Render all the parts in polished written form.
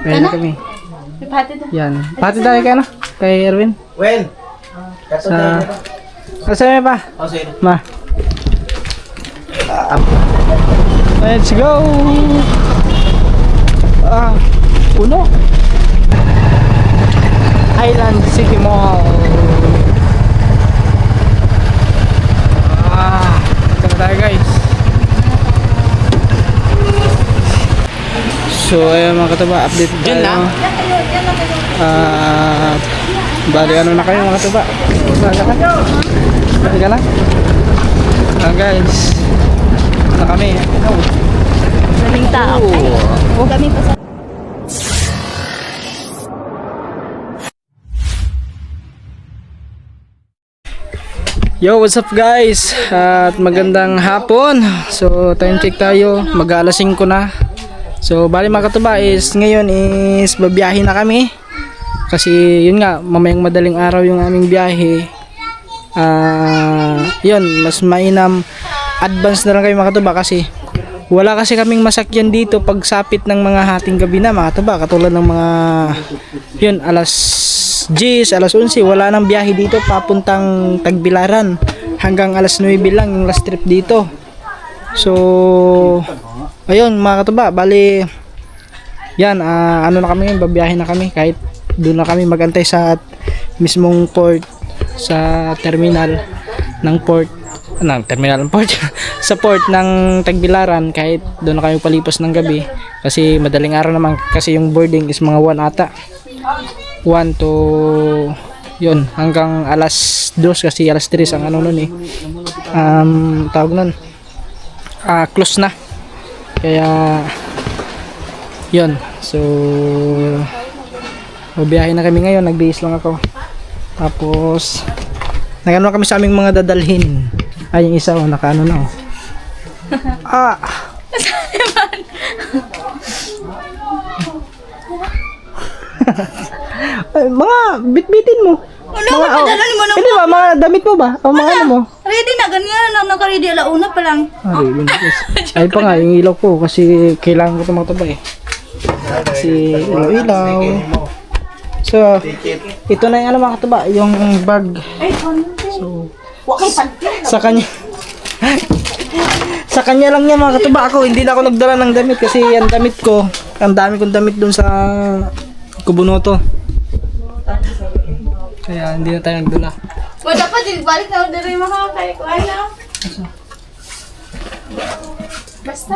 Kaya na kami. Yan. Pati tayo kay ano? Kay Erwin. Wen. Sa... Kasi pa? Oh, sige. Ma. Let's go! Puno. Island City Mall. Ito na tayo guys. So ayun mga katuba, update tayo. Bali ano na kayo mga katuba? Bali ka lang? Guys, na kami. Daming tao. Kami pa sa... Yo, what's up guys? At magandang hapon. So, time check tayo. Mag-alas 5 na. So, bali mga katuba is ngayon is babiyahin na kami. Kasi yun nga, mamayang madaling araw yung aming biyahe. Yun, mas mainam advance na lang kayo mga katuba kasi wala kasi kaming masakyan dito pagsapit ng mga hating gabi na mga katuba. Katulad ng mga yun, alas 10, alas 11, wala nang biyahe dito papuntang Tagbilaran. Hanggang alas 9 lang yung last trip dito. So, ayun mga katuba, bali yan, ano na kami, babiyahe na kami kahit doon na kami magantay sa mismong port, sa terminal ng port, terminal ng port sa port ng Tagbilaran, kahit doon na kami palipas ng gabi kasi madaling araw naman kasi yung boarding is mga 1 ata, 1 to yun hanggang alas 2 kasi alas 3 ang ano nun eh, tawag nun, close na. Kaya yun, so mabiyahe na kami ngayon. Nagbihis lang ako, tapos nagano kami sa aming mga dadalhin. Ay, yung isa nakaano na Ay, mga bitbitin mo. Ano ba padalhin mo na? Hindi ba mga damit mo ba? O mga ano mo? Ready na, ganyan na naka-ready alauna pa lang. Ay pa nga yung ilaw ko kasi kailangan ko ito mataba eh. Kasi ilaw. So, ito na yung ano mga kataba, yung bag. So, sa kanya sa kanya lang niya mga kataba. Ako hindi na ako nagdala ng damit kasi ang damit ko, ang dami kong damit dun sa Kubunoto. Kaya hindi na tayo nagdala. O dapat balik na order yung mga kaya ko ano. Basta.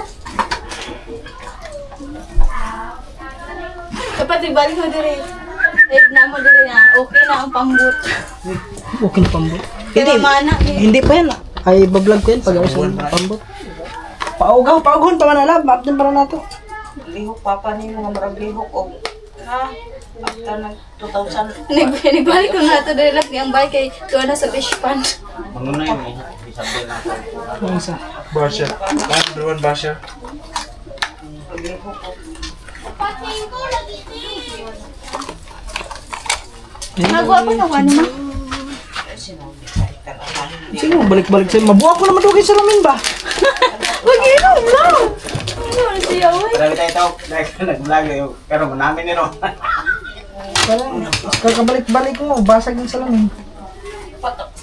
Dapat balik na order eh. Na mo dire na. Okay na ang pambut. Okay na pambot. Hindi mana. Hindi pa yan. Ay bablog ko yan pag ako sa pambot. Paugaw pa manalab. Maapin para na to. Lihok papa ni mga marag lihok o ha after ng 2000 Nagbalik ko nga ito dahil lang niyang bike kay tuwa na sa fish pond. Ano na yun eh? Isabi na ako. Ang isa. Basha. Everyone Basha. Nagawa ko na ano ma? Sino balik-balik sa'yo? Mabuha ko naman doon kay Salamin ba? Wag inom lang! Ano siya uy? Marami tayo ito. Nag-vlog yun. Pero namin nino. Kakabalik-balik mo, basag yung Salamin.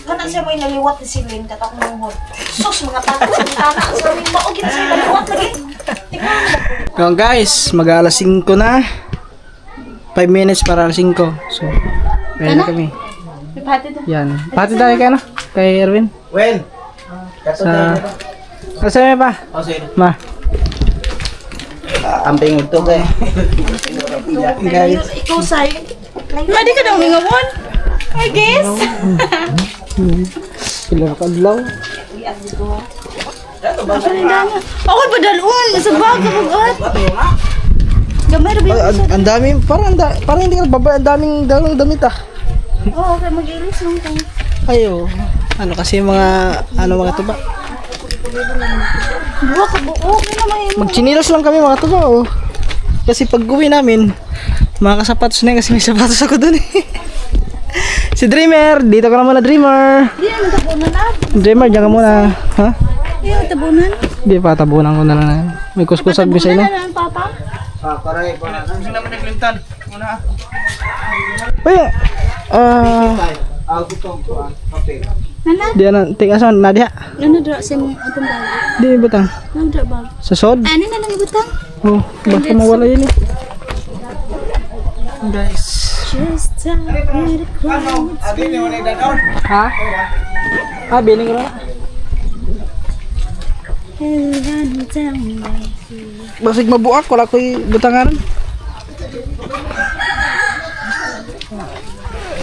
Kanang siya may naliwat ni Silin katak mo hod. Sus mga tato sa anak sa amin maugit sa naliwat lagi. Ngayon guys, mag-alas 5 na. 5 minutes para alas 5. So, ready na kami. Pati to. Yan. Pati tayo kay ano? Kay Erwin. Wen. Sa... Kasi pa? Oh, sige. Ma. Amping ito kay. Guys. Ikaw say. Pwede ka daw ngawon? I guess. Kailan ka adlaw? Ako pa dalun, sa baga bugat. Gamay ra ba? Ang dami, parang hindi ka nagbaba, ang daming damit ah. Oo, okay mag-ilis lang tayo. Ayo. Ano kasi mga mga tuba. Buwa ka buo, okay naman yun. Magchinilos lang kami mga tuba oh. Kasi pag uwi namin, mga kasapatos na yun kasi may sapatos ako dun eh. Si Dreamer, dito ka na muna Dreamer. Hindi naman tabunan na. Dreamer, diyan ka muna. Ha? Hindi naman tabunan. Hindi pa, tabunan ko na lang. May kuskusag bisay Tabunan na. na lang, Papa. Paray, paray. Gusto naman ni Clinton. Muna. Uy, Gusto ko. Okay. Nana, di na tingnan sa Nadia. nana dra sa mong atong bag. Di butang. Nana dra bag. Sa sod. Ano na lang ibutang? Oh, basta mawala yun eh. Guys. Just a little cry. Abi ni mo na daon. Ha? Ah, biling ko na. Hello, tell me. Basig mabuak, wala ko'y butangan.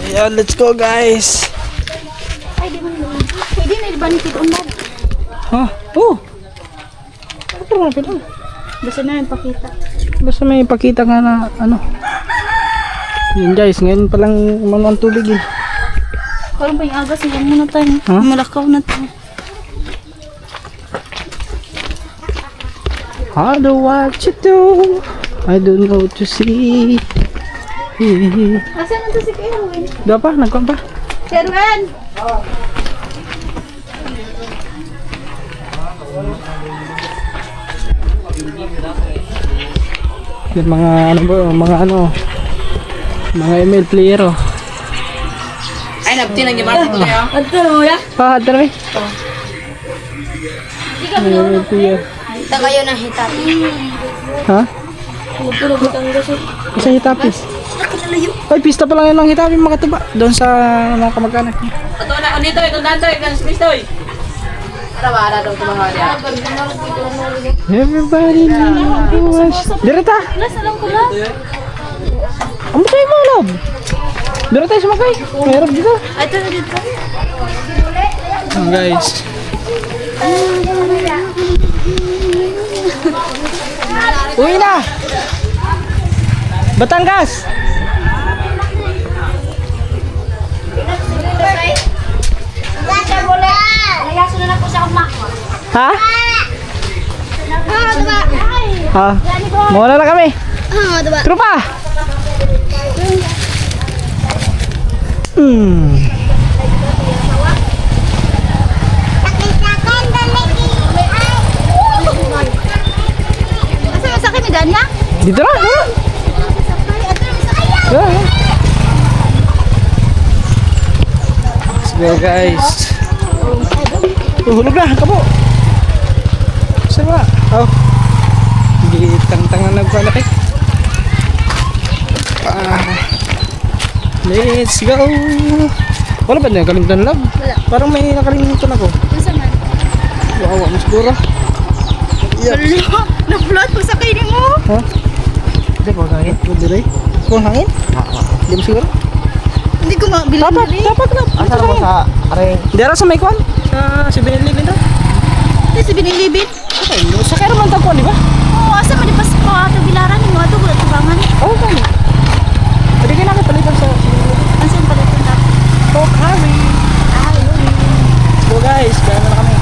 Ayan, let's go guys. Ay, di man naman. Pwede na ibanitid unad. Ha? Oh. Ano na pala? Basta na yung pakita. Basta may ipakita nga na ano. Yun guys, ngayon palang umano ang tubig eh. Parang pa yung agas, hindi muna tayo. Ha? Malakaw na tayo. I don't what you do. I don't know what to see. Asa na to si Kerwin? Doon pa, nagkuhan pa. Kerwin! Yung mga ano ba, mga ML player oh. Ay, nabtinang yung mga niya. Ato mo ya? Ah, ito na eh. ML player. Ito kayo na hitat. Ha? Tulog ang gaso. Isa hitapis. Ay, pista pa lang yun ng hitapis mga tuba. Doon sa mga kamag-anak niya. Ito na, unito, ito nantoy, kan Kristoy. Para ba, daw tumahaw niya. Everybody knows. Direta! Plus, alam ko lang. Ang sa'yo mo, love. Direta tayo sumakay. Mayroon dito. Ay, ito na dito. Oh, guys. Uwi na! Batangas! Layaso na lang po sa akma. Ha? Diba? Ha? Mawala na kami. Diba? Trupa! Hmm. Asa masakay may ganya? Dito na. Ha? Ha? Let's go guys. Hulog na, kabo. Saan ba? Oh. Gitang-tangan nagpanak eh. Let's go. Wala ba na nakalimutan lang? Wala. Parang may nakalimutan ako. Asa man? Wawa mo siguro. Hala, na-float pag sakay ni mo. Ha? Hindi po hangin. Hindi rin. Kung hangin? Hindi mo siguro? Hindi ko mabilang Dapat na. Asa mo sa aray? Hindi ara sa may kwan. Sa 7-Eleven daw. Ito si binilibin. Okay, sa kaya naman tagpuan, di ba? Oo, asa man ipas ko ato bilaran ni mo ato bulat tubangan. Oo, kaya. Pwede kayo nakipalitan sa 7-Eleven. Ansan pala ito na? Coke Harry. So guys, kaya na kami.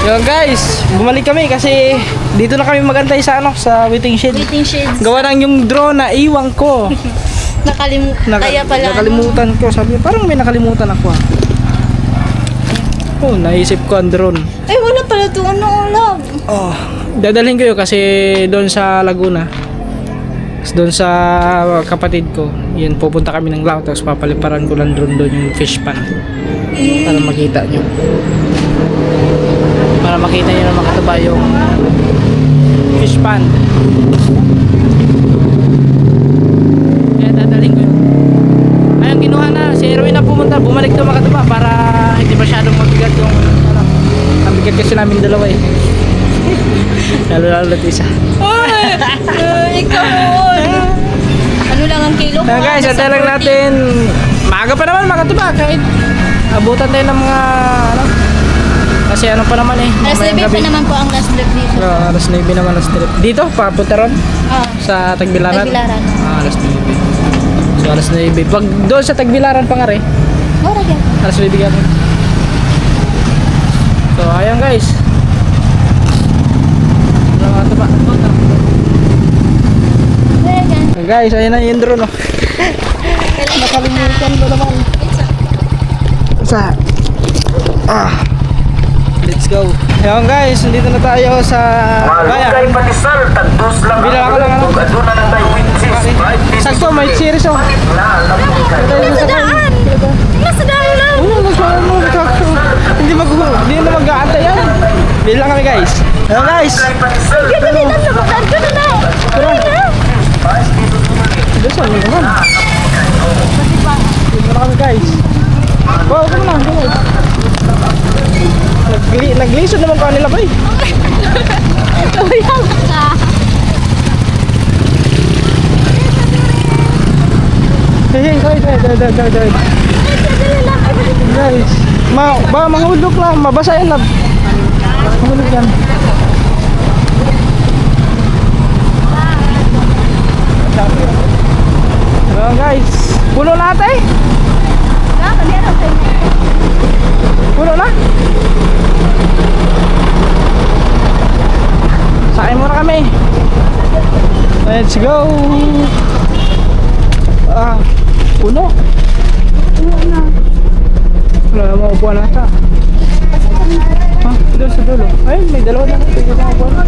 Yun guys, bumalik kami kasi dito na kami magantay sa ano, sa waiting shed. Waiting shades. Gawa ng yung drone na iwan ko. Kaya pala. Nakalimutan ko. Sabi, parang may nakalimutan ako ah. Oh, naisip ko ang drone. Ay, wala pala ito. Ano, love? Oh, dadalhin ko yun kasi doon sa Laguna. Tapos doon sa kapatid ko, yun, pupunta kami ng Lao. Tapos papaliparan ko lang drone doon yung fish pan. Para makita nyo. Para makita nyo na makataba yung fish pan. Kaya dadalhin ko yun. Ayun, kinuha na. Si Erwin na pumunta. Bumalik to makataba para hindi masyadong mabigat yung ano. Ang bigat kasi namin dalawa eh. Lalo isa. Ikaw. Ano lang ang kilo mo? Guys, antay lang natin. Maaga pa naman makataba kahit abutan tayo ng mga ano. Kasi ano pa naman eh. Alas mamayang 9 pa naman po ang last trip dito. Alas 9 naman last trip. Dito, papunta ron Ah, sa Tagbilaran. Tagbilaran. Alas 9. So alas 9. Pag doon sa Tagbilaran pa nga rin, ora yan. alas 9 gano'n. So ayan guys. Wala makataba. Guys, ayan na yung drone oh. Nakalimutan ba naman? Sa let's Let's go. Ayun guys, nandito na tayo sa bayan. Bila ako lang ano. Sakto, may series oh. Tingnan sa daan! Tingnan sa daan lang! Hindi na mag-aantay yan. Bila kami guys. Ayun guys. Ganda din ang labanan ko na na! Doon mo naman. Dito na kami guys. Wow, kamo na. Naglisod naman pa nila boy. Tumayang ka! Hey, guys. Mahulog lang, mabasa yan lab. Mahulog yan. Ayan guys, puno na ate. Puno na. Sakay muna kami. Let's go. Puno. Puno na. Wala mo upuan na ata. Ha? Doon sa dulo. Ay, may dalawa na. Tignan mo upuan.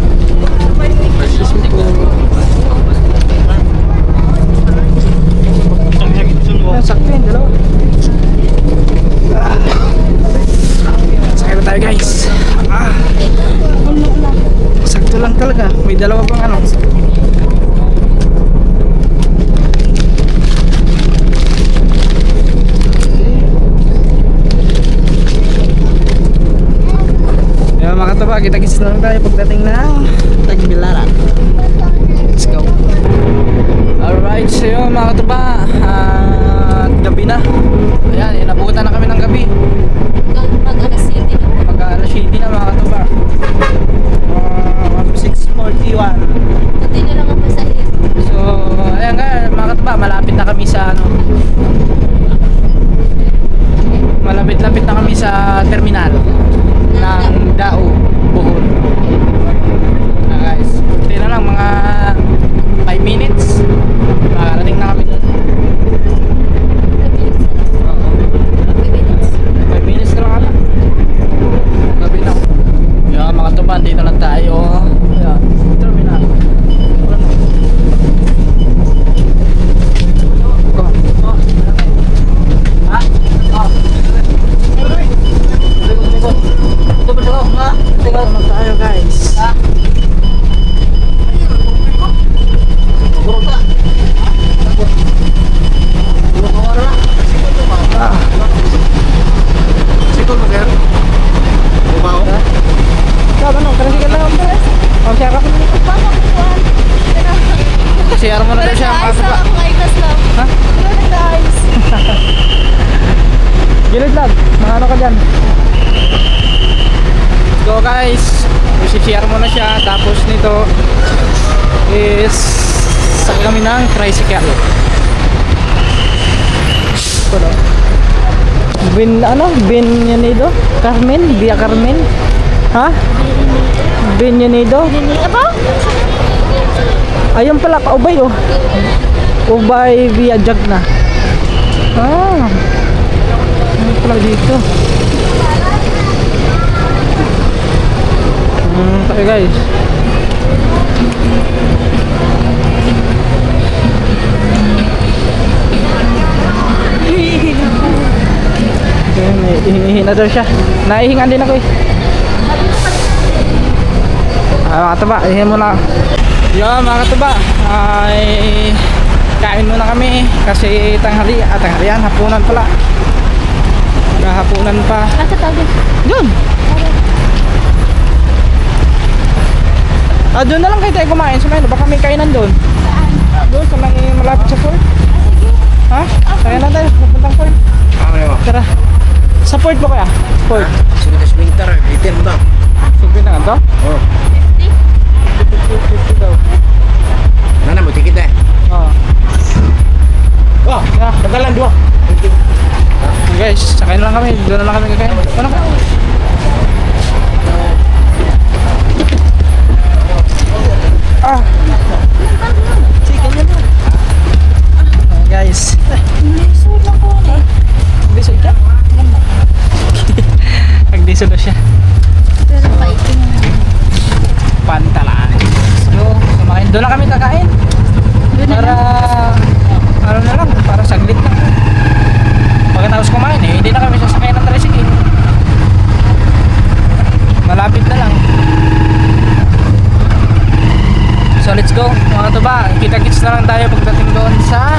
Sakto yung dalawa. Sakay na tayo guys. Sakto lang talaga. May dalawa pang ano. Yan mga katuba, kita-kits na lang tayo pagdating ng Tagbilaran. Let's go. Alright, so yun mga katuba, gabi na. Ayan, inabutan na kami ng gabi. Mag-alas 7 na. Mag-alas 7 na mga katuba. 6:41. Pati na lang ang masahit. So, ayan nga mga katuba, malapit na kami sa ano. Malapit-lapit na kami sa terminal ng Dao, Bohol. Guys, hindi na lang mga 5 minutes. Makarating na kami doon. 5 minutes na lang kami. Gabi na. Yung mga tuban, dito na tayo. Ayan, terminal. Tingnan na tayo guys. Share mo na daw siya mga katuba. Ha? Gilid lang, mahano ka dyan. Go guys, i-share mo na siya. Tapos nito is sakay kami ng tricycle. Bienvenido? Carmen? Via Carmen? Ha? Bienvenido? Aba? Ayun pala, Ubay oh. Ubay via Jagna. Ayun pala dito. Tayo guys. Hinihingi na daw siya. Naihingan din ako eh. Mga katuba, ihin mo na. Yo mga katuba, ay kain muna kami kasi tanghalian, hapunan pala. Hapunan pa. Nasa tabi. Doon. Doon na lang kayo tayo kumain. Sumayin, baka may kainan doon. Doon sa may malapit sa port. Ha? Kaya na tayo, napuntang port. Tara. Sa port ba kaya? Port. Sumitas winter, bitin mo daw. Sige na nga to? Oo. 50 daw. Nana mo, tikit eh. Oo. Oh, tagalan dua. Guys, sakay na lang kami. Doon na lang kami kakain. Ano ka? Chicken yun na. Guys. Lisod lang ko Disod ka? Nag-disod na siya. Pantalan. So, sumakin. Doon na kami kakain. Para, ano na lang, para saglit lang. Pagkatapos kumain eh, hindi na kami sasakay ng tricycle. Malapit na lang. So let's go mga katuba. Kita-kits na lang tayo pagdating doon sa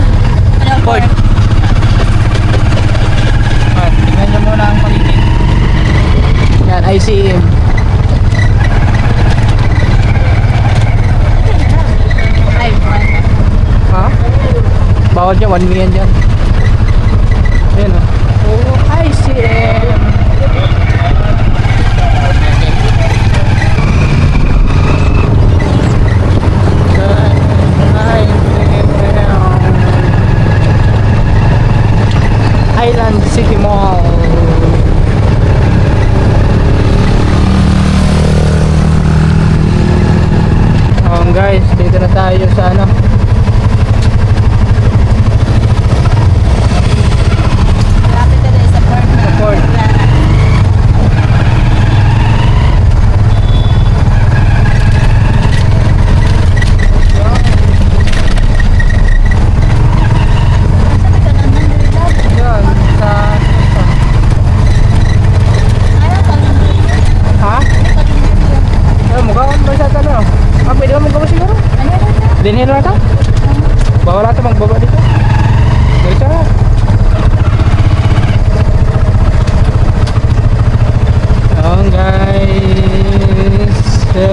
port. Tingnan nyo muna ang paligid. Yan, ICM. Ha? Bawal dyan, 1 million dyan. Ayan o. Oh, ICM. Island City Mall. Guys, dito na tayo sa ano. Malapit ka din sa port. Sa port. Yan, sa ha? Mukha ko ba sa tanong? Pwede ka magbawa siguro? Dinhin lang ito? Bawal natin magbaba dito. Diretso na. Ayan guys. Na.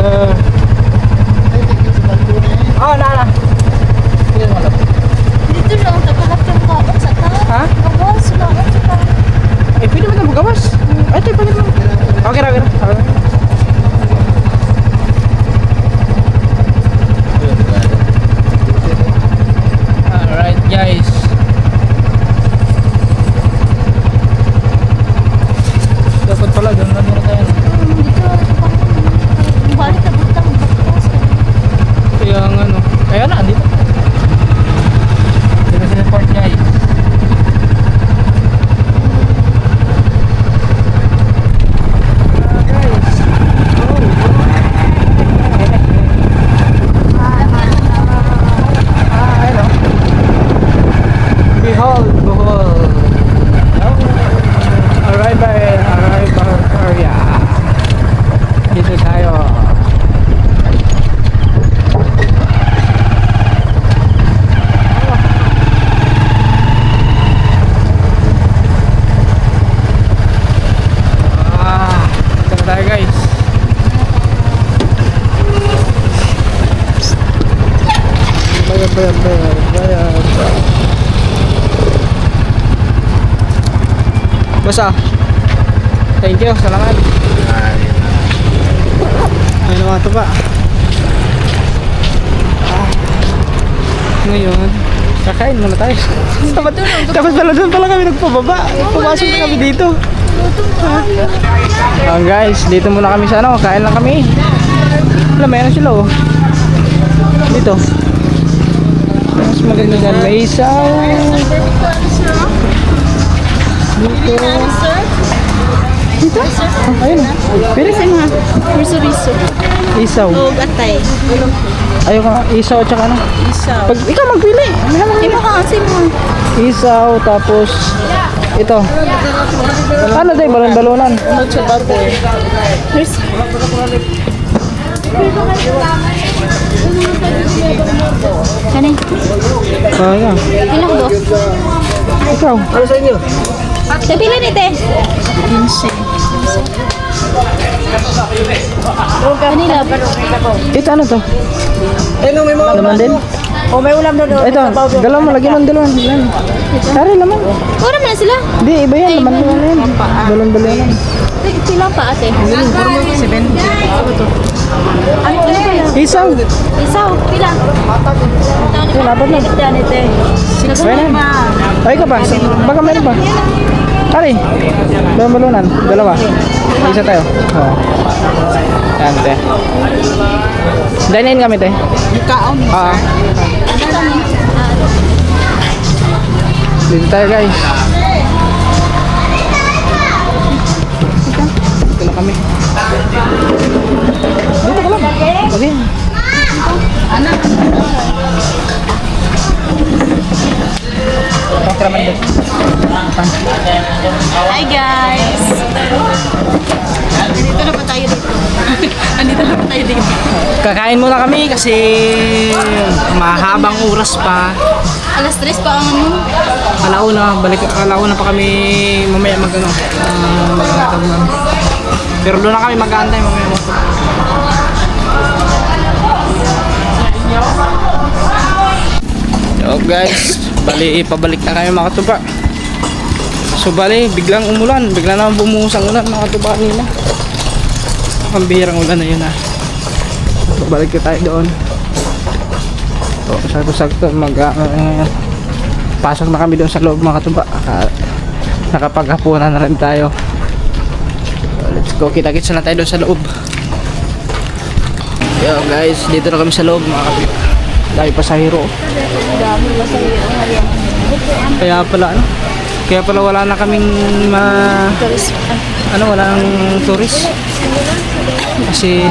Dito lang, tagalap yung kaon sa taas. Ha? Gawas, laon sa taas. Pwede mo na magawas. Ay, ito, pwede mo. Okay. Alright guys. Dapat pala doon na muna tayo. Dito, balik ka butang. Kaya ang ano. Kaya na, andito. Dito sa port guys. Behold, Bohol. Arrival area. Dito tayo. Dito na tayo guys. Bayad. Basta. Thank you, salamat. Ayun naman ito pa. Ngayon, kakain muna tayo. Tapos pala doon pala kami nagpababa. Pumasok na kami dito. Guys, dito muna kami sa ano, kain lang kami. Wala, mayroon sila oh. Dito. Mas maganda dyan, may isaw. Dito. Dito? Oh, ayun. Pili sa mga riso-riso. Isaw. O, gatay. Ayaw ka, isaw at saka ano? Isaw. Pag ikaw magpili. Di mo ka kasi mo. Isaw, tapos ito. Ano tayo, balon-balonan? Here's... Kani? Oh, yeah. Ilang do? Ikaw. Ano sa inyo? Napila ni te? 15. Kanila, pero Ito ano to? Laman din? O may ulam doon. Ito, dalawa mo, lagi man dalawa. Tari laman. wala man na sila. Hindi, iba yan, laman mo yan. Balon-balonan. Sila pa ate. 70. Ano ba yan? Isaw. Isaw, pila? Wala pa na. Yan ite. Pwede na. Ay ka pa, baka meron pa. Tari, balon-balonan, dalawa. Isa tayo. Oo. Yan, te. Dine-in kami, te. Kaon. Dito tayo, guys. Dito na kami. Dito ka lang. Okay. Hi guys! Andito na ba tayo dito? Andito na ba tayo dito? Kakain muna kami kasi mahabang oras pa. Alas 3 pa ang ano? Alauna pa kami mamaya magano. Pero doon na kami mag-aantay mamaya. Yo guys, bali pabalik na kami mga katuba. So bali, biglang umulan, biglang naman bumuhos ang ulan mga katuba kanina. Pambihirang ulan na yun ha. Pabalik na tayo doon. So sakto-sakto pasok na kami doon sa loob mga katuba. Nakapaghapunan na rin tayo. So, let's go, kita-kits na tayo doon sa loob. Yo guys, dito na kami sa loob mga katuba. Dahil pasahero. Dami ba sa iyo ngayon? Kaya pala wala na kaming wala nang tourist. Kasi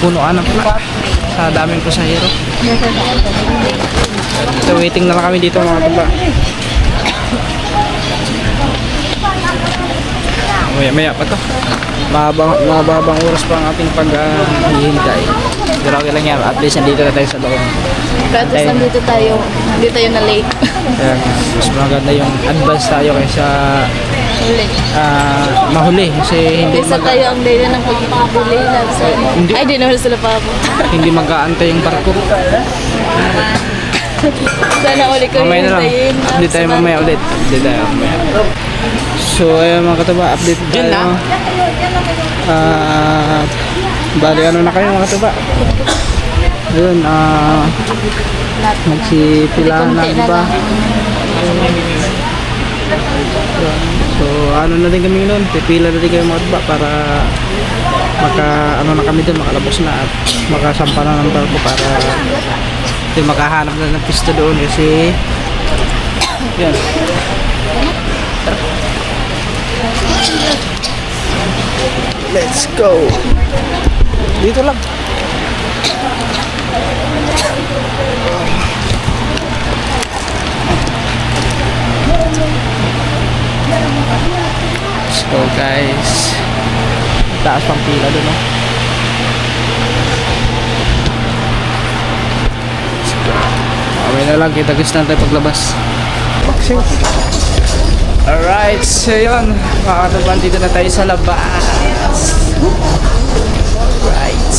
punuan na pala sa daming pasahero. So waiting na lang kami dito mga katuba. Maya pa to. Mahabang oras pa ang ating paghihintay. Pero okay lang yan, at least nandito na tayo sa loob. At least nandito tayo. Hindi tayo na late. Kaya mas maganda yung advance tayo kaysa Huli. mahuli. Kasi Kaysa tayo ang daily ng pagpapabili lang sa... Hindi. Ay, di naman sila pa po. hindi mag-aantay yung barko. Sana uli ko Mamaya na lang. hintayin. Update tayo mamaya ulit. Update tayo mamaya. So ayun mga katuba, update tayo. Bali ano na kayo mga katuba. Ayun, magsipilahan na iba. So ano na din kami noon, pipila na din kayo mga katuba para na kami doon, makalabos na at makasampa na ng barko para makahanap na ng pista doon kasi yan. Let's go. Dito lang. Let's go guys. Taas pang pila doon, no? Okay na lang, kita-kits na tayo paglabas. Alright, so yun, mga katuban, dito na tayo sa labas. Alright,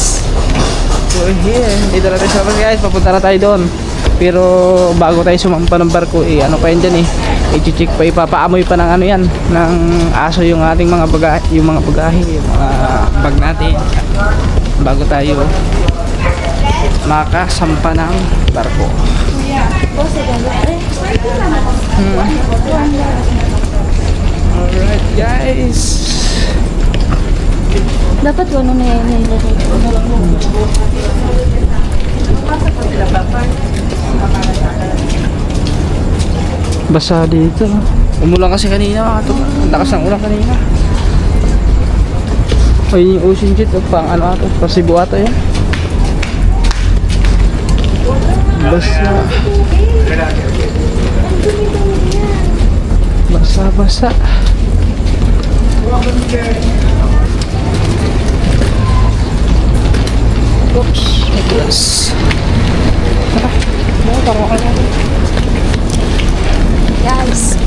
we're here. Dito na tayo sa labas guys, papunta na tayo doon. Pero bago tayo sumampa ng barko, ano pa yun dyan i-check pa, ipapaamoy pa ng ano yan, ng aso yung ating mga bagahe, yung mga bag natin. Bago tayo makasampa ng barko. Alright guys. Dapat ano na yan nilagay ko. Basa dito. Umulan kasi kanina mga katuba. Ang lakas ng ulan kanina. Ay, yung ocean jet pang ano ato, pang Cebu ato yan. Basa. Basa. Oops, matigas. Guys.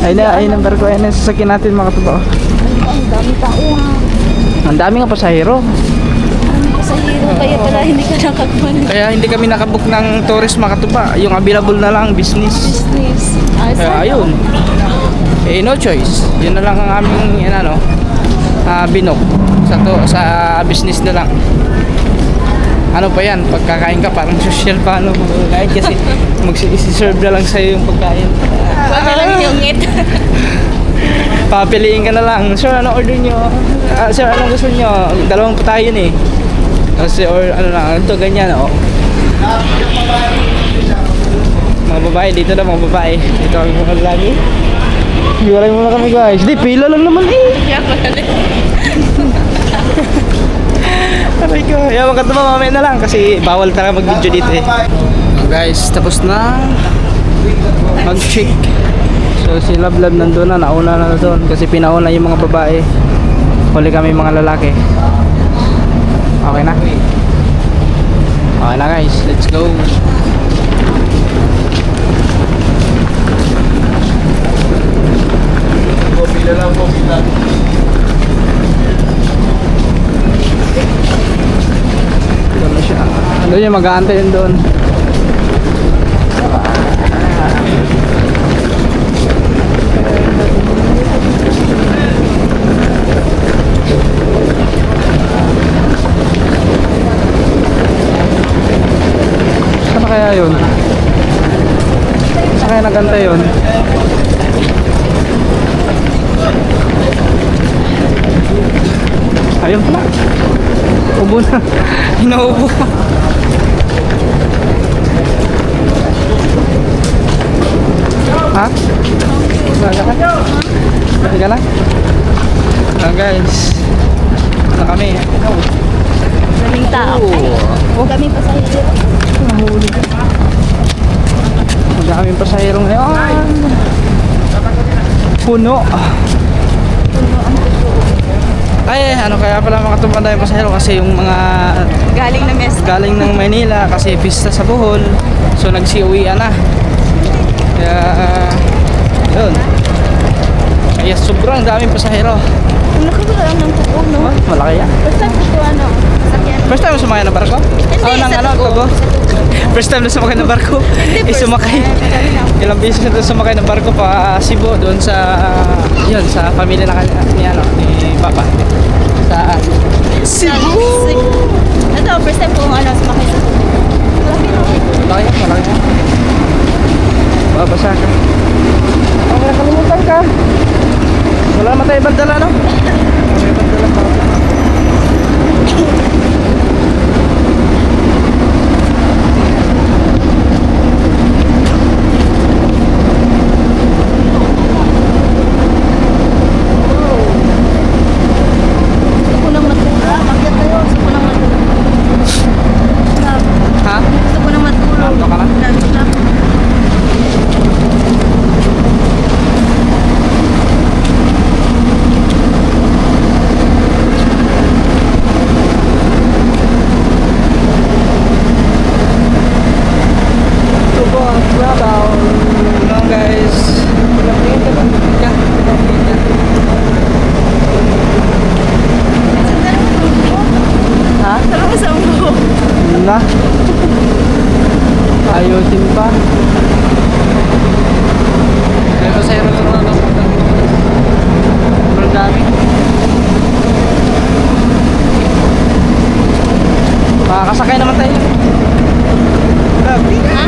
Ayun ang barko, ayun ang sasakyan natin mga katuba. Ang dami tao ha. Ang dami nga pasahero. Sa hero kaya pala hindi ka nakagman. Kaya hindi kami nakabook ng tourist mga katuba. Yung available na lang business. Business. Kaya ayun. No choice. Yun na lang ang aming binook sa business na lang. Ano pa yan, pagkakain ka parang social pa kahit kasi mag-serve na lang sa'yo yung pagkain. Wag na lang yung it. Papiliin ka na lang, sir ano order nyo? Sir anong gusto nyo? Dalawang patayon kasi or ano lang, ito ganyan mga babae dito na, mga babae dito kami mga lagi. Hiwalay muna kami guys. Di, pila lang naman Kaya pala. Aray ko. Yan mga katuba, mamaya na lang kasi bawal talaga mag-video dito eh. Oh, guys, tapos na mag-check. So si Lablab nandun na, nauna na doon kasi pinauna yung mga babae. Huli kami mga lalaki. Okay na? Okay na guys, let's go. Pila lang po, pila. Doon na siya. Doon yung mag-aantay yun doon. Saan kaya yun? Saan kaya nagantay yun? Ayun pala. Ubo na. Inaubo. Ha? Wala ka? Pati ka lang? Guys. Na kami. Daming tao. Daming pasahero. Nahuli ka. Madaming pasahero ngayon. Puno. Ay, ano kaya pala mga tumanda yung pasahero kasi yung mga Galing na mess. galing ng Maynila kasi pista sa Bohol. So nagsiuwian na. Kaya yun. Kaya sobrang daming pasahero. Ang laki ko lang ng kuko, no? Oh, malaki yan. Basta ito ano, sakyan. First time mo sumakay ng barko? Hindi, Oh, ng sa ano, tubo. tubo? First time na sumakay ng barko? Sumakay. Ilang beses na doon sumakay ng barko pa Cebu doon sa yun sa pamilya na ni ano ni Papa. Sa Cebu. Ito, first time ko ano, sumakay sa tubo. Malaki yan, malaki yan. Babasa ka. Oh, nakalimutan ka. Wala naman tayo ibang dala, no? Wala ibang dala pa. Gusto ko nang matulog. Makyat tayo. Gusto ko nang matulog. Ha? Gusto ko nang matulog. Auto ka na? Grabe na. Tubo, babaw. No, guys. Ha? Sarap ko sa ulo. Na? Ayusin pa. Kaya pa sa'yo rin naman ako. Sobrang dami. Makakasakay naman tayo. Grabe. Ha?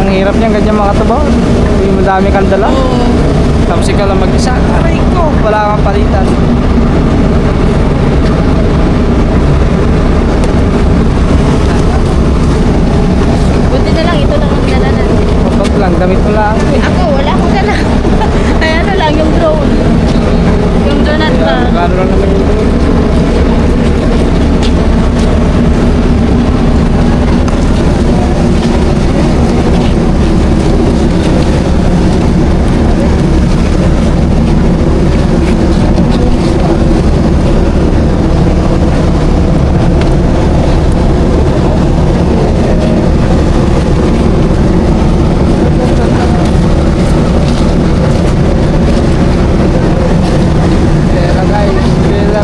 Ang hirap niyan ganyan mga tubaw. Hindi mo dami kang dala. Tapos ikaw lang mag-isa. Aray ko, wala kang palitan. Buti na lang, ito lang ang dala natin. Kapag lang, damit mo lang. Ako, wala akong dala. Ay, ano lang, yung drone. Yung drone at ba? Gano'n lang naman yung pera guys, pera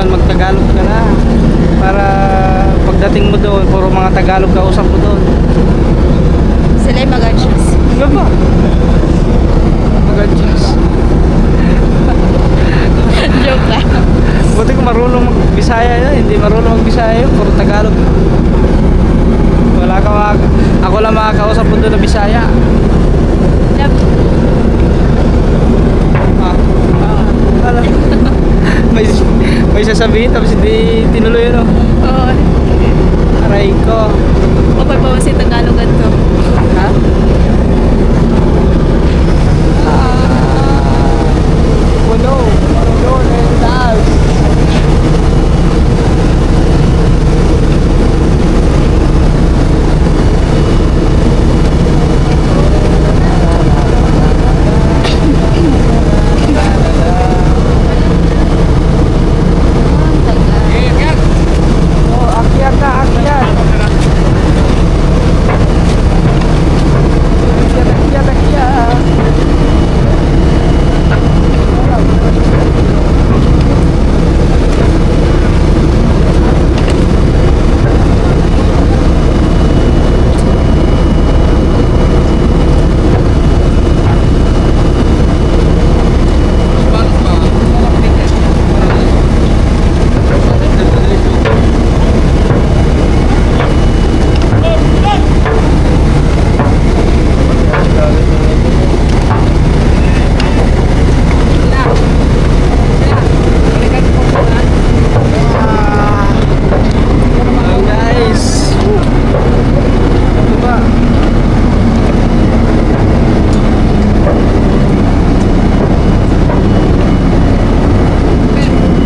Kailangan magtagalog ka na. Para pagdating mo doon, puro mga Tagalog kausap mo doon. Sila'y mag-adjust. Ano ba? Mag-adjust. Joke lang. Buti ko marunong mag-Bisaya yun. Hindi marunong mag-Bisaya yun. Puro Tagalog. Wala ka ako lang makakausap mo doon na Bisaya. Wala. may sasabihin tapos hindi tinuloy yun. Oo. Aray ko. Okay pa si Tagalogan to. Ha? Oh no. No, taas. Oh, akyat na, akyat. Akyat, akyat. Guys. Ano ba?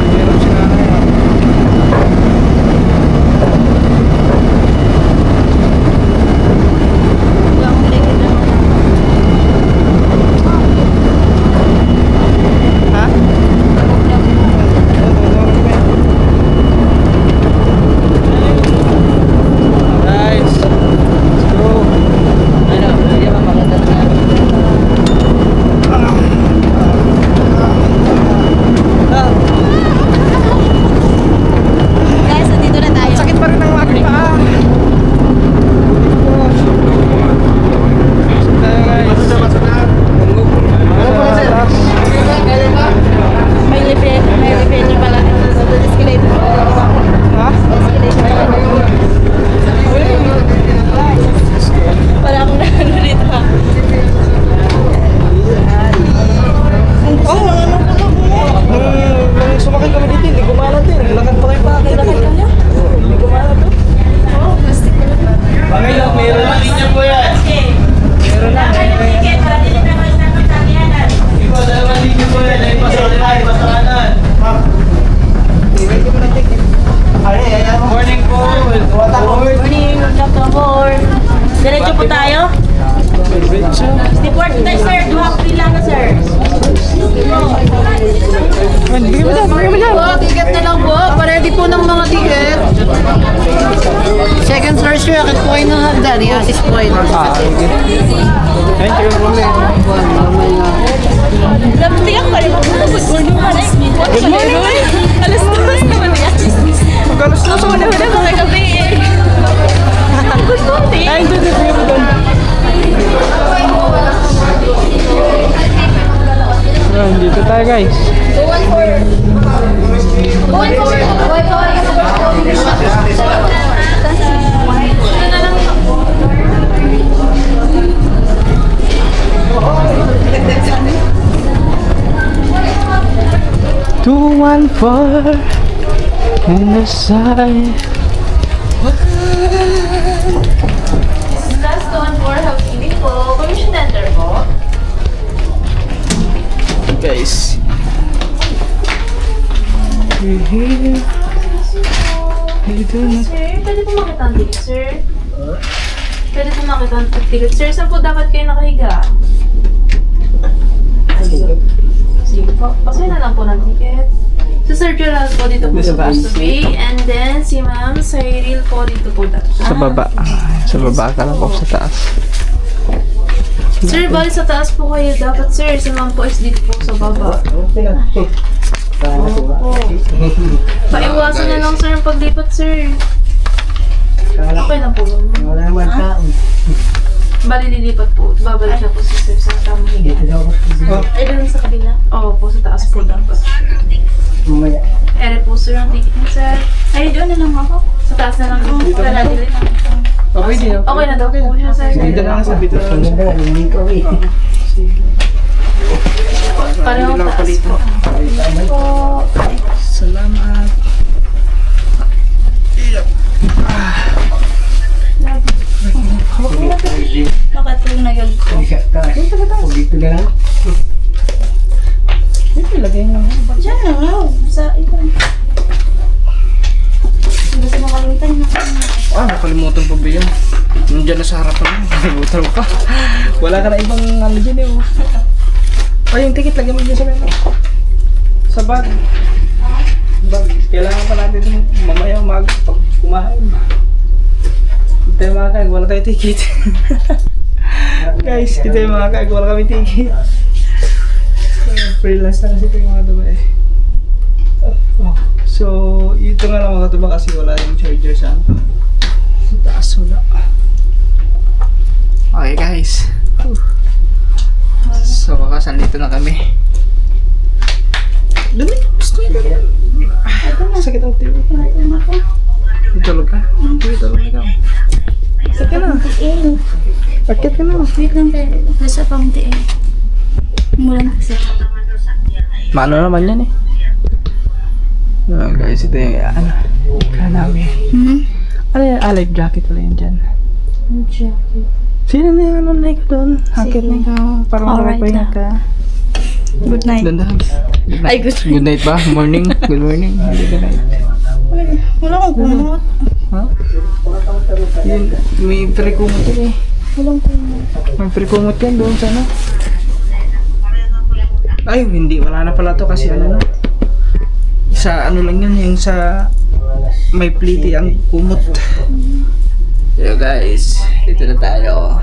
Meron si nanay. Ha? Guys, let's go. Ah, Guys, nandito na tayo. sakit pa rin ang aking paa. Tayo guys. May elevator pala. Escalator. Ha? Wala akong naano dito ha. Oh, nung sumakay kami dito, hindi gumana din. Lakad pa kayo pa. Hindi gumana to. Ngayon, meron na. Linya po yan. Meron na. Iba, dalawang linya po yan. Ay, pasakanan, pasakanan. Morning po. Morning, Dr. Board. Diretso po tayo. Report tayo, sir. Duha ko lang na, sir. Bigyan mo dyan. Po, ticket na lang po. Paredy po ng mga ticket. Second source racket po kayo ng hagdan. I-assist po kayo. Ayun, tigil mo ulit. Tingnan ko rin. Good morning, Hanay. Good morning. Alas 2 naman yan. Magalos na sa Wala na mga gabi eh. Good morning. Ay, doon, bigyan mo doon. Ayan, dito tayo guys. Two, 1, 4 in the side. Last one for housekeeping po. Commission tender po. Guys. We're here. Dito na. Sir, pwede po makita ang ticket, sir? Pwede po makita ang ticket, sir. Saan po dapat kayo nakahiga? Sige po. Pasuhin na lang po ng ticket. Si Sir Gerald po dito po supposed to be. And then, si Ma'am Cyril po dito po dapat. Sa baba. Sa baba ka lang po sa taas. Sir, bali sa taas po kayo dapat, sir. Si Ma'am po is dito po sa baba. Opo. paglipat, sir. Okay lang po. Wala naman taon. Bali, lilipat po. Babalik siya po si sir sa tamang higa. Ay, doon sa kabila. Oo po, sa taas po dapat. Mamaya. Ere po, sir, ang ticket niya, sir. Ay, doon na lang ako. Sa taas na lang po. Wala natin. Okay din. Okay na daw po siya, sir. Dito na lang sa bito na lang. Hindi ko eh. Pareho taas po. Salamat. Nakatulong na yun ko. Dito na lang. Dito, lagay nga. Diyan na nga. Sa ito. Gusto mo kalimutan na. Nakalimutan pa ba yun? Nandiyan na sa harapan mo. Nakalimutan mo pa. Wala ka na ibang ano dyan eh. Oh, yung ticket, lagyan mo dyan sa memo. Sa bag. Bag. Kailangan pa natin ito mamaya pag kumain. Hindi tayo makakain, wala tayo ticket. Guys, hindi tayo makakain, wala kami ticket. Freelance na kasi ito yung mga tuba eh. So, ito nga lang mga tuba kasi wala yung charger sa taas wala. Okay guys. So, wakas nandito na kami. Dumi! Sakit ang tiyo. Tulog ka? Sige, tulog na ka. Sakit ka na. Sakit ka na. Wait lang tayo. Nasa pangti eh. Mulan kasi. Maano naman yan eh. Guys, ito yung ano. Kanami. Ano yan? Life jacket pala yan dyan. Jacket. Sino na yung ano na ikaw doon? Hakit na ikaw. Parang Alright marapahinga ka. Good night. Dandahan. Good night. Ay, good night. Good night ba? Morning. Good morning. Hindi good night. Wala akong kumot. Ha? Yun, may pre-kumot yun eh. Walang kumot. May pre-kumot yan doon sa ano. Ay, hindi. Wala na pala to kasi ano na. Sa ano lang yun, yung sa may pliti ang kumot. So guys, dito na tayo.